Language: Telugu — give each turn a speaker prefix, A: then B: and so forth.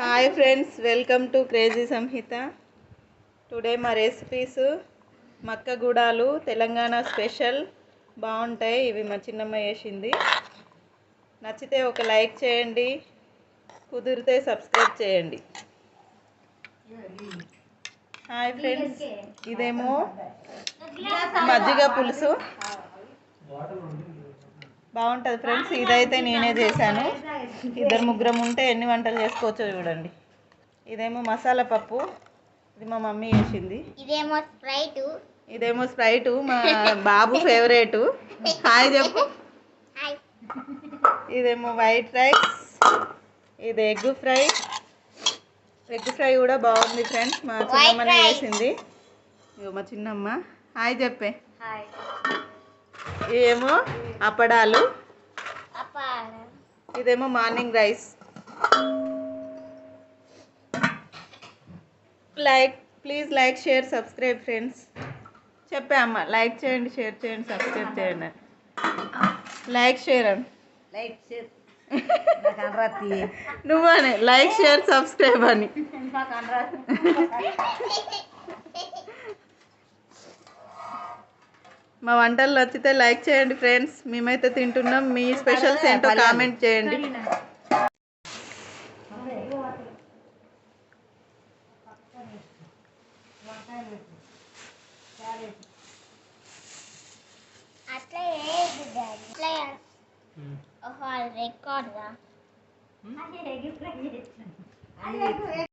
A: Hi friends, welcome to crazy Samhita. Today మా రెసిపీస్ మక్క గుడాలు, తెలంగాణ స్పెషల్. బాగుంటాయి ఇవి. మా చిన్నమ్మ చేసింది. నచ్చితే ఒక లైక్ చేయండి, కుదిరితే సబ్స్క్రైబ్ చేయండి. హాయ్ ఫ్రెండ్స్, ఇదేమో మజ్జిగ పులుసు. బాగుంటుంది ఫ్రెండ్స్. ఇదైతే నేనే చేశాను. ఇద్దరు ముగ్గురం ఉంటే ఎన్ని వంటలు చేసుకోవచ్చో చూడండి. ఇదేమో మసాలా పప్పు, ఇది మా మమ్మీ చేసింది. ఇదేమో స్ప్రైటు, మా బాబు ఫేవరెట్. హాయ్ చెప్పు. ఇదేమో వైట్ రైస్, ఇది ఎగ్ ఫ్రై. ఎగ్ ఫ్రై కూడా బాగుంది ఫ్రెండ్స్, మా చిన్నమ్మనే చేసింది. ఇగో మా చిన్నమ్మ. హాయ్ చెప్పే. ఇదేమో అప్పడాలు, ఇదేమో morning rice. Please like, share, subscribe friends. చెప్పే అమ్మ, లైక్ చేయండి, షేర్ చేయండి, సబ్స్క్రైబ్ చేయండి. లైక్ షేర్ అని నువ్వనే లైక్ షేర్ సబ్స్క్రైబ్ అని. మా వంటలు నచ్చితే లైక్ చేయండి ఫ్రెండ్స్. మేమైతే తింటున్నాం. మీ స్పెషల్స్ ఏంటో కామెంట్ చేయండి.
B: రికార్డ్